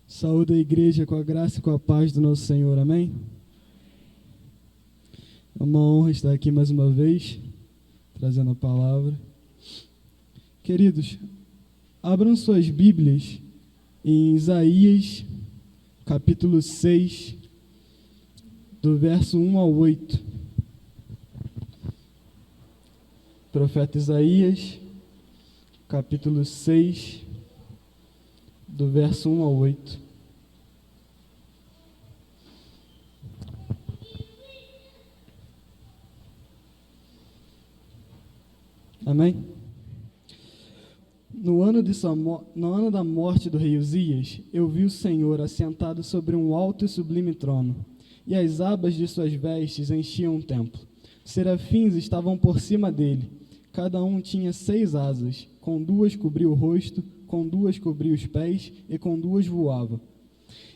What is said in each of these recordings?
Saúde a igreja com a graça e com a paz do nosso Senhor, amém? É uma honra estar aqui mais uma vez, trazendo a palavra. Queridos, abram suas Bíblias em Isaías, capítulo 6, do verso 1 ao 8. Profeta Isaías, capítulo 6, do verso 1 ao 8. Amém? No ano da morte do rei Uzias, eu vi o Senhor assentado sobre um alto e sublime trono, e as abas de suas vestes enchiam o templo. Serafins estavam por cima dele, cada um tinha 6 asas, com 2 cobria o rosto, com 2 cobria os pés, e com 2 voava.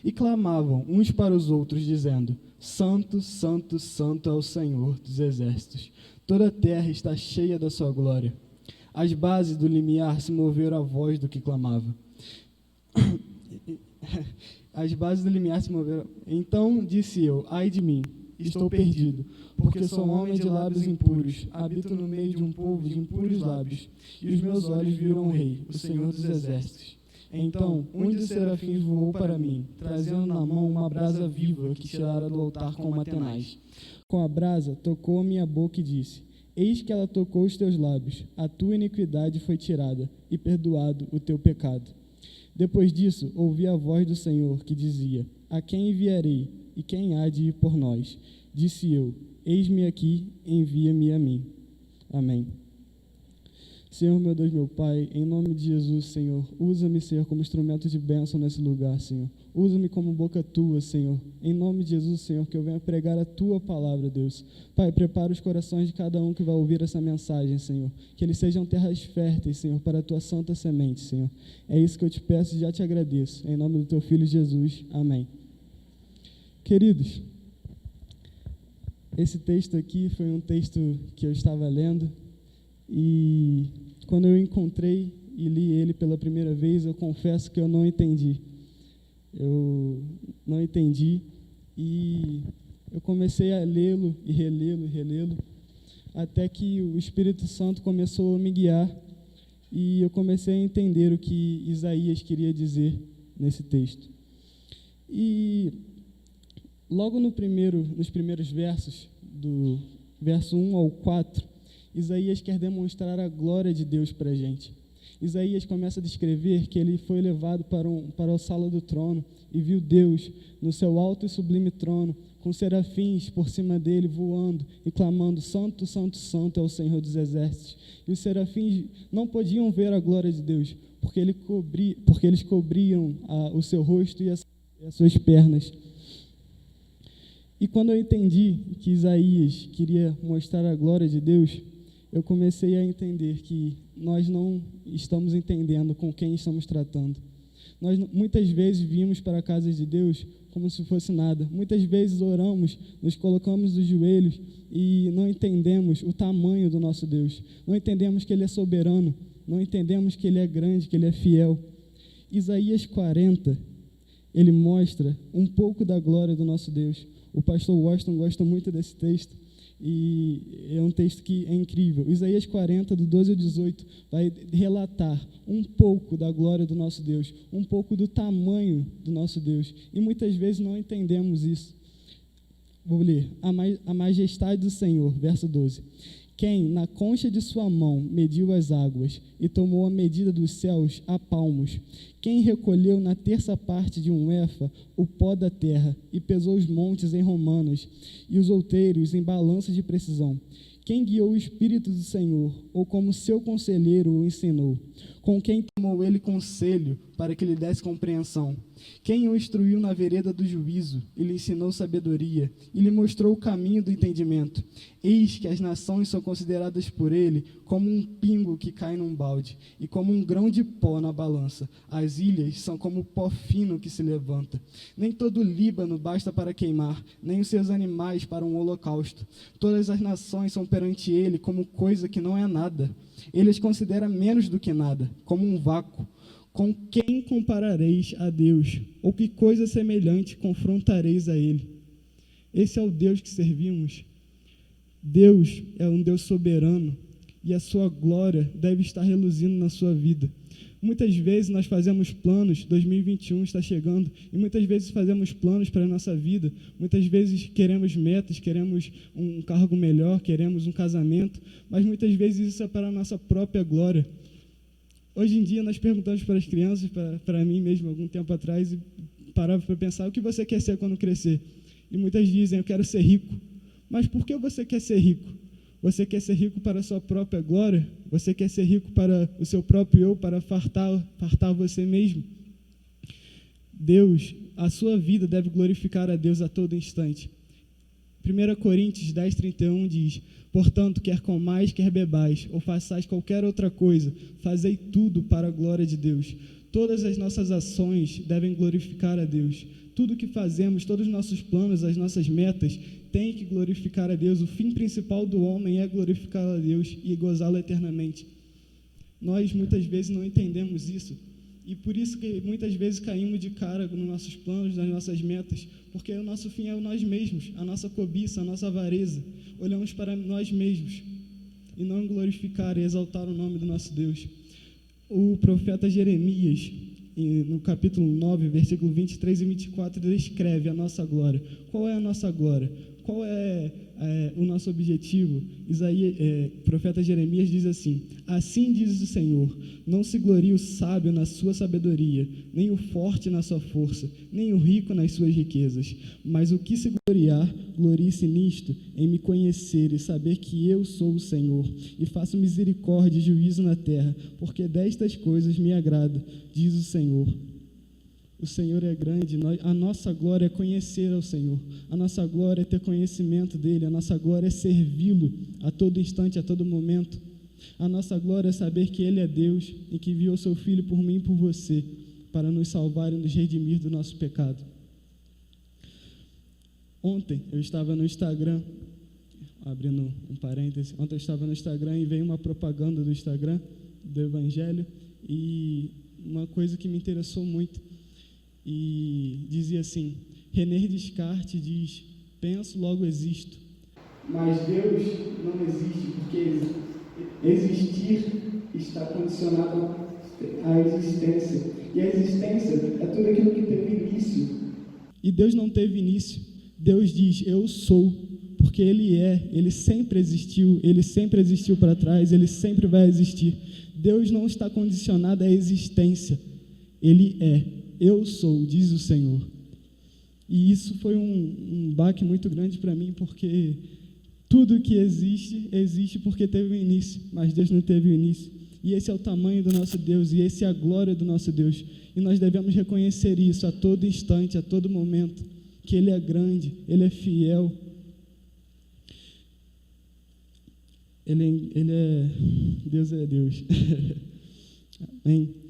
E clamavam uns para os outros, dizendo: Santo, Santo, Santo é o Senhor dos exércitos. Toda a terra está cheia da sua glória. As bases do limiar se moveram à voz do que clamava. As bases do limiar se moveram. Então disse eu: ai de mim, estou perdido, porque sou um homem de lábios impuros, habito no meio de um povo de impuros lábios, e os meus olhos viram o Rei, o Senhor dos exércitos. Então um dos serafins voou para mim, trazendo na mão uma brasa viva que tirara do altar com uma tenaz. Com a brasa tocou a minha boca e disse: eis que ela tocou os teus lábios, a tua iniquidade foi tirada, e perdoado o teu pecado. Depois disso, ouvi a voz do Senhor, que dizia: a quem enviarei, e quem há de ir por nós? Disse eu: eis-me aqui, envia-me a mim. Amém. Senhor, meu Deus, meu Pai, em nome de Jesus, Senhor, usa-me, Senhor, como instrumento de bênção nesse lugar, Senhor. Usa-me como boca tua, Senhor. Em nome de Jesus, Senhor, que eu venha pregar a tua palavra, Deus. Pai, prepara os corações de cada um que vai ouvir essa mensagem, Senhor. Que eles sejam terras férteis, Senhor, para a tua santa semente, Senhor. É isso que eu te peço e já te agradeço. Em nome do teu Filho Jesus. Amém. Queridos, esse texto aqui foi um texto que eu estava lendo e quando eu encontrei e li ele pela primeira vez, eu confesso que eu não entendi. Eu não entendi e eu comecei a lê-lo e relê-lo, até que o Espírito Santo começou a me guiar e eu comecei a entender o que Isaías queria dizer nesse texto. E logo nos primeiros versos, do verso 1 ao 4, Isaías quer demonstrar a glória de Deus para a gente. Isaías começa a descrever que ele foi levado para a sala do trono e viu Deus no seu alto e sublime trono, com serafins por cima dele voando e clamando: Santo, Santo, Santo é o Senhor dos exércitos. E os serafins não podiam ver a glória de Deus, porque eles cobriam o seu rosto e as suas pernas. E quando eu entendi que Isaías queria mostrar a glória de Deus, eu comecei a entender que nós não estamos entendendo com quem estamos tratando. Nós muitas vezes vimos para a casa de Deus como se fosse nada. Muitas vezes oramos, nos colocamos nos joelhos e não entendemos o tamanho do nosso Deus. Não entendemos que Ele é soberano. Não entendemos que Ele é grande, que Ele é fiel. Isaías 40, ele mostra um pouco da glória do nosso Deus. O pastor Washington gosta muito desse texto. E é um texto que é incrível. Isaías 40, do 12 ao 18, vai relatar um pouco da glória do nosso Deus, um pouco do tamanho do nosso Deus. E muitas vezes não entendemos isso. Vou ler. A majestade do Senhor, verso 12. Quem, na concha de sua mão, mediu as águas e tomou a medida dos céus a palmos? Quem recolheu na terça parte de um efa o pó da terra e pesou os montes em romanas e os outeiros em balanças de precisão? Quem guiou o Espírito do Senhor, ou como seu conselheiro o ensinou? Com quem tomou ele conselho para que lhe desse compreensão? Quem o instruiu na vereda do juízo e lhe ensinou sabedoria e lhe mostrou o caminho do entendimento? Eis que as nações são consideradas por ele como um pingo que cai num balde e como um grão de pó na balança. As ilhas são como pó fino que se levanta. Nem todo o Líbano basta para queimar, nem os seus animais para um holocausto. Todas as nações são perante ele como coisa que não é nada. Ele as considera menos do que nada, como um vácuo. Com quem comparareis a Deus? Ou que coisa semelhante confrontareis a Ele? Esse é o Deus que servimos. Deus é um Deus soberano e a sua glória deve estar reluzindo na sua vida. Muitas vezes nós fazemos planos, 2021 está chegando, e muitas vezes fazemos planos para a nossa vida, muitas vezes queremos metas, queremos um cargo melhor, queremos um casamento, mas muitas vezes isso é para a nossa própria glória. Hoje em dia nós perguntamos para as crianças, para mim mesmo, algum tempo atrás, e parava para pensar, o que você quer ser quando crescer? E muitas dizem, eu quero ser rico. Mas por que você quer ser rico? Você quer ser rico para a sua própria glória? Você quer ser rico para o seu próprio eu, para fartar você mesmo? Deus, a sua vida deve glorificar a Deus a todo instante. 1 Coríntios 10:31 diz, portanto, quer comais, quer bebais, ou façais qualquer outra coisa, fazei tudo para a glória de Deus. Todas as nossas ações devem glorificar a Deus. Tudo que fazemos, todos os nossos planos, as nossas metas, tem que glorificar a Deus. O fim principal do homem é glorificar a Deus e gozá-lo eternamente. Nós, muitas vezes, não entendemos isso. E por isso que, muitas vezes, caímos de cara nos nossos planos, nas nossas metas, porque o nosso fim é nós mesmos, a nossa cobiça, a nossa avareza. Olhamos para nós mesmos e não glorificar e exaltar o nome do nosso Deus. O profeta Jeremias, no capítulo 9, versículo 23 e 24, descreve a nossa glória. Qual é a nossa glória? Qual é o nosso objetivo? Profeta Jeremias diz assim, assim diz o Senhor, não se glorie o sábio na sua sabedoria, nem o forte na sua força, nem o rico nas suas riquezas, mas o que se gloriar, glorie-se nisto, em me conhecer e saber que eu sou o Senhor, e faço misericórdia e juízo na terra, porque destas coisas me agrada, diz o Senhor. O Senhor é grande, a nossa glória é conhecer ao Senhor, a nossa glória é ter conhecimento dEle, a nossa glória é servi-lo a todo instante, a todo momento. A nossa glória é saber que Ele é Deus e que enviou seu Filho por mim e por você, para nos salvar e nos redimir do nosso pecado. Ontem eu estava no Instagram, abrindo um parêntese, ontem eu estava no Instagram e veio uma propaganda do Instagram, do Evangelho, e uma coisa que me interessou muito, e dizia assim, René Descartes diz, penso, logo existo. Mas Deus não existe, porque existir está condicionado à existência. E a existência é tudo aquilo que teve início. E Deus não teve início. Deus diz, eu sou, porque Ele sempre existiu para trás, Ele sempre vai existir. Deus não está condicionado à existência. Ele é. Eu sou, diz o Senhor. E isso foi um baque muito grande para mim, porque tudo que existe porque teve um início, mas Deus não teve um início. E esse é o tamanho do nosso Deus, e esse é a glória do nosso Deus. E nós devemos reconhecer isso a todo instante, a todo momento, que Ele é grande, Ele é fiel. Deus é Deus. Amém.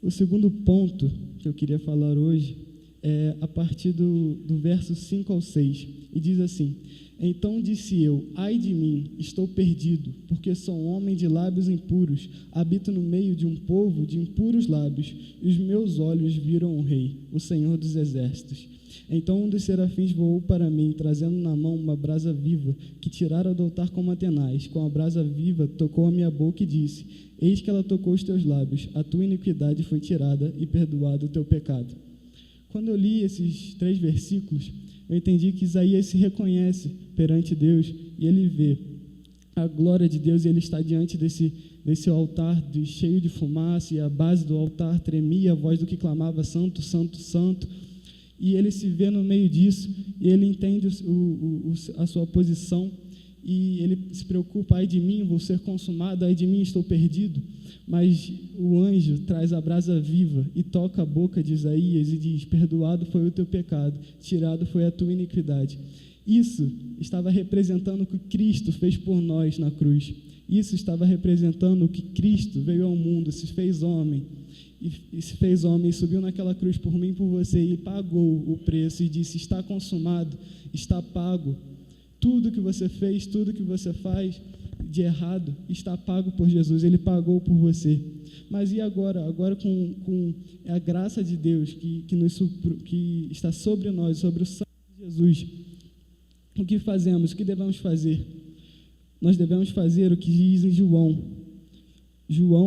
O segundo ponto que eu queria falar hoje é a partir do verso 5 ao 6, e diz assim, então disse eu, ai de mim, estou perdido, porque sou um homem de lábios impuros, habito no meio de um povo de impuros lábios, e os meus olhos viram o Rei, o Senhor dos Exércitos. Então um dos serafins voou para mim, trazendo na mão uma brasa viva, que tirara do altar como Atenais. Com a brasa viva tocou a minha boca e disse, eis que ela tocou os teus lábios, a tua iniquidade foi tirada e perdoado o teu pecado. Quando eu li esses 3 versículos, eu entendi que Isaías se reconhece perante Deus, e ele vê a glória de Deus, e ele está diante desse altar cheio de fumaça, e a base do altar tremia, a voz do que clamava, santo, santo, santo. E ele se vê no meio disso, e ele entende a sua posição, e ele se preocupa, ai de mim, vou ser consumado, ai de mim, estou perdido. Mas o anjo traz a brasa viva e toca a boca de Isaías e diz, perdoado foi o teu pecado, tirado foi a tua iniquidade. Isso estava representando o que Cristo fez por nós na cruz. Isso estava representando o que Cristo veio ao mundo, se fez homem, e subiu naquela cruz por mim e por você, e pagou o preço, e disse, está consumado, está pago. Tudo que você fez, tudo que você faz, de errado está pago por Jesus, Ele pagou por você. Mas e agora? Agora com a graça de Deus que está sobre nós, sobre o sangue de Jesus, o que fazemos? O que devemos fazer? Nós devemos fazer o que diz em João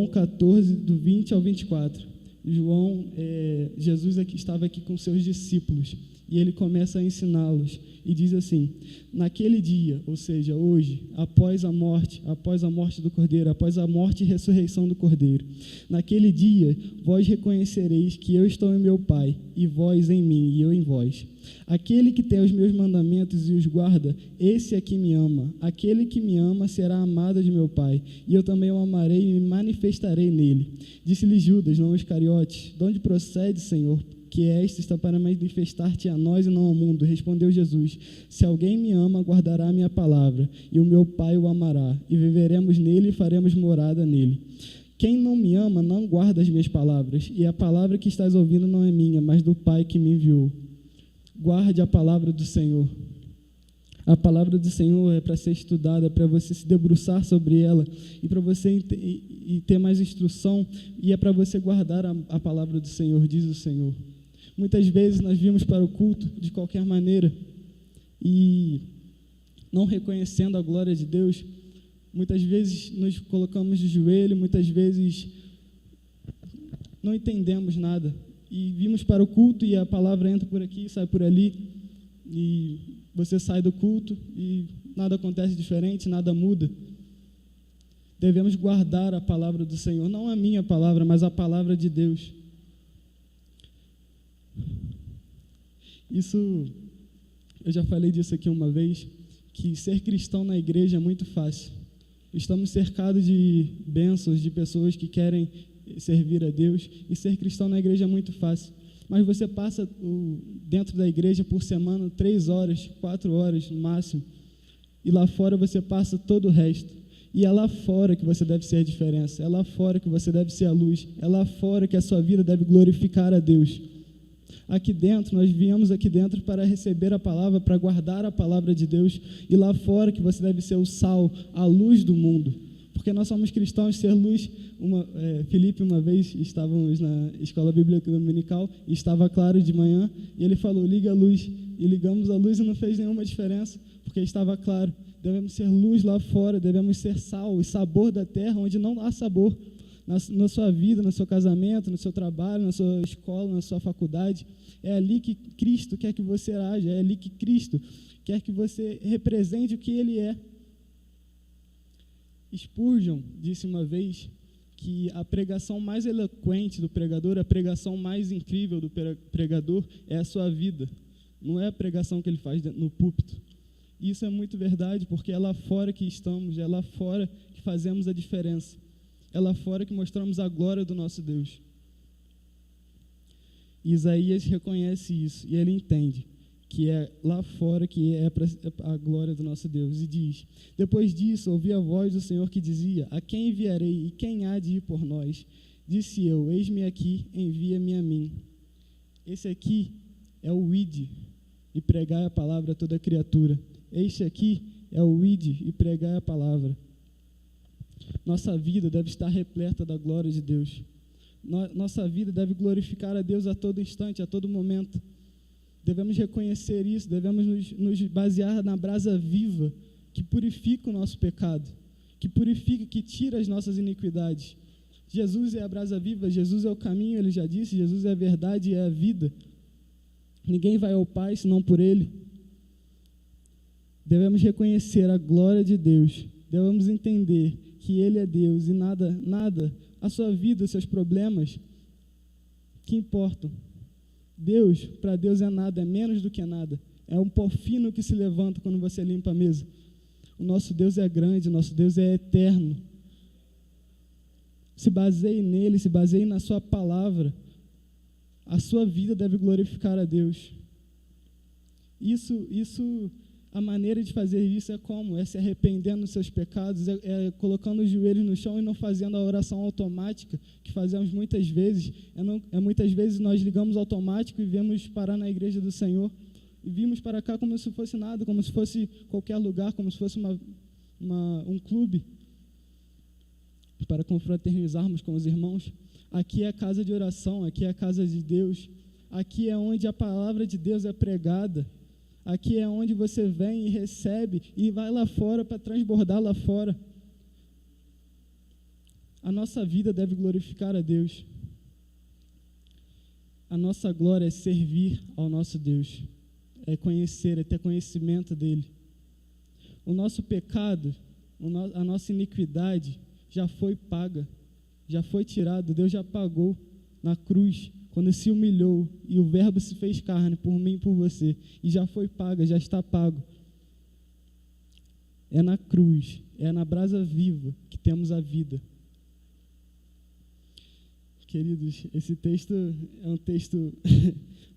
14, do 20 ao 24. Jesus estava aqui com seus discípulos, e ele começa a ensiná-los, e diz assim: naquele dia, ou seja, hoje, após a morte do Cordeiro, após a morte e ressurreição do Cordeiro, naquele dia, vós reconhecereis que eu estou em meu Pai, e vós em mim, e eu em vós. Aquele que tem os meus mandamentos e os guarda, esse é que me ama. Aquele que me ama será amado de meu Pai, e eu também o amarei e me manifestarei nele. Disse-lhe Judas, não Iscariotes: de onde procede, Senhor, que esta está para manifestar-te a nós e não ao mundo? Respondeu Jesus: se alguém me ama, guardará a minha palavra, e o meu Pai o amará, e viveremos nele e faremos morada nele. Quem não me ama não guarda as minhas palavras, e a palavra que estás ouvindo não é minha, mas do Pai que me enviou. Guarde a palavra do Senhor. A palavra do Senhor é para ser estudada, é para você se debruçar sobre ela, e para você ter mais instrução, e é para você guardar a palavra do Senhor, diz o Senhor. Muitas vezes nós vimos para o culto de qualquer maneira, e não reconhecendo a glória de Deus, muitas vezes nos colocamos de joelho, muitas vezes não entendemos nada, e vimos para o culto e a palavra entra por aqui, sai por ali, e você sai do culto e nada acontece diferente, nada muda. Devemos guardar a palavra do Senhor, não a minha palavra, mas a palavra de Deus. Isso, eu já falei disso aqui uma vez, que ser cristão na igreja é muito fácil. Estamos cercados de bênçãos, de pessoas que querem servir a Deus, e ser cristão na igreja é muito fácil. Mas você passa dentro da igreja por semana 3 horas, 4 horas no máximo, e lá fora você passa todo o resto. E é lá fora que você deve ser a diferença, é lá fora que você deve ser a luz, é lá fora que a sua vida deve glorificar a Deus. Aqui dentro, nós viemos aqui dentro para receber a palavra, para guardar a palavra de Deus, e lá fora que você deve ser o sal, a luz do mundo. Porque nós somos cristãos, ser luz. Felipe, uma vez, estávamos na escola bíblica dominical, e estava claro de manhã, e ele falou: liga a luz. E ligamos a luz e não fez nenhuma diferença, porque estava claro. Devemos ser luz lá fora, devemos ser sal e sabor da terra, onde não há sabor. Na sua vida, no seu casamento, no seu trabalho, na sua escola, na sua faculdade. É ali que Cristo quer que você haja, é ali que Cristo quer que você represente o que Ele é. Spurgeon disse uma vez que a pregação mais eloquente do pregador, a pregação mais incrível do pregador é a sua vida, não é a pregação que ele faz no púlpito. Isso é muito verdade, porque é lá fora que estamos, é lá fora que fazemos a diferença, é lá fora que mostramos a glória do nosso Deus. E Isaías reconhece isso, e ele entende que é lá fora que é a glória do nosso Deus, e diz: depois disso, ouvi a voz do Senhor que dizia: a quem enviarei, e quem há de ir por nós? Disse eu: eis-me aqui, envia-me a mim. Esse aqui é o ide, e pregai a palavra a toda criatura. Este aqui é o ide, e pregai a palavra. Nossa vida deve estar repleta da glória de Deus. Nossa vida deve glorificar a Deus a todo instante, a todo momento. Devemos reconhecer isso, devemos nos basear na brasa viva que purifica o nosso pecado, que purifica, que tira as nossas iniquidades. Jesus é a brasa viva, Jesus é o caminho, ele já disse, Jesus é a verdade e é a vida. Ninguém vai ao Pai senão por Ele. Devemos reconhecer a glória de Deus, devemos entender que Ele é Deus e nada, a sua vida, os seus problemas, que importam. Deus, para Deus é nada, é menos do que nada. É um pó fino que se levanta quando você limpa a mesa. O nosso Deus é grande, o nosso Deus é eterno. Se baseie nele, se baseie na sua palavra. A sua vida deve glorificar a Deus. A maneira de fazer isso é como? É se arrependendo dos seus pecados, é colocando os joelhos no chão e não fazendo a oração automática, que fazemos muitas vezes. Muitas vezes nós ligamos automático e vemos parar na igreja do Senhor, e vimos para cá como se fosse nada, como se fosse qualquer lugar, como se fosse um clube. para confraternizarmos com os irmãos. Aqui é a casa de oração, aqui é a casa de Deus, aqui é onde a palavra de Deus é pregada, aqui é onde você vem e recebe e vai lá fora para transbordar lá fora. A nossa vida deve glorificar a Deus. A nossa glória é servir ao nosso Deus, é conhecer, é ter conhecimento dEle. O nosso pecado, a nossa iniquidade já foi paga, já foi tirado, Deus já pagou na cruz, quando se humilhou e o Verbo se fez carne por mim e por você, e já foi paga, já está pago. É na cruz, é na brasa viva que temos a vida. Queridos, esse texto é um texto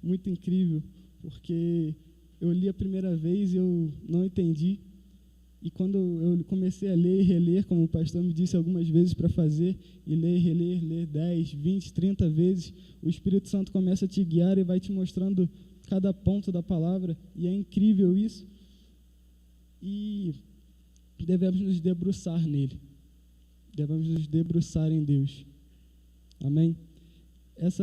muito incrível, porque eu li a primeira vez e eu não entendi, e quando eu comecei a ler e reler, como o pastor me disse algumas vezes para fazer, e ler, reler, ler 10, 20, 30 vezes, o Espírito Santo começa a te guiar e vai te mostrando cada ponto da palavra, e é incrível isso, e devemos nos debruçar nele, devemos nos debruçar em Deus. Amém? Essa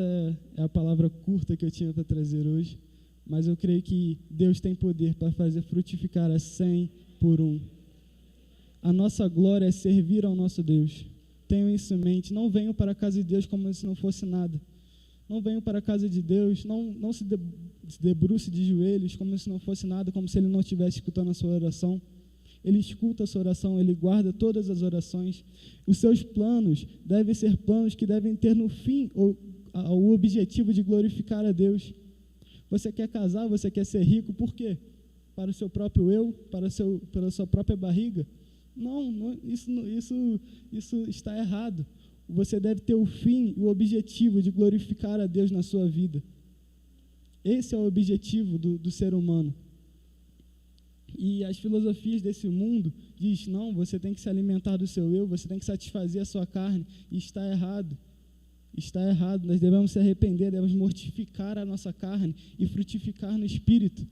é a palavra curta que eu tinha para trazer hoje, mas eu creio que Deus tem poder para fazer frutificar a 100 por 1. A nossa glória é servir ao nosso Deus. Tenham isso em mente. Não venham para a casa de Deus como se não fosse nada. Não venham para a casa de Deus, não se debruce de joelhos como se não fosse nada, como se Ele não estivesse escutando a sua oração. Ele escuta a sua oração, Ele guarda todas as orações. Os seus planos devem ser planos que devem ter no fim o objetivo de glorificar a Deus. Você quer casar, você quer ser rico, por quê? Para o seu próprio eu, pela sua própria barriga? Não, isso está errado. Você deve ter o fim, o objetivo de glorificar a Deus na sua vida. Esse é o objetivo do ser humano. E as filosofias desse mundo diz, não, você tem que se alimentar do seu eu, você tem que satisfazer a sua carne, e está errado. Está errado, nós devemos se arrepender, devemos mortificar a nossa carne e frutificar no Espírito.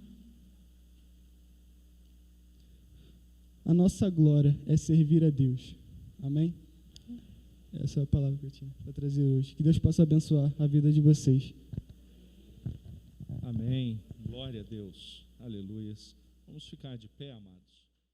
A nossa glória é servir a Deus. Amém? Essa é a palavra que eu tinha para trazer hoje. Que Deus possa abençoar a vida de vocês. Amém. Glória a Deus. Aleluias. Vamos ficar de pé, amados.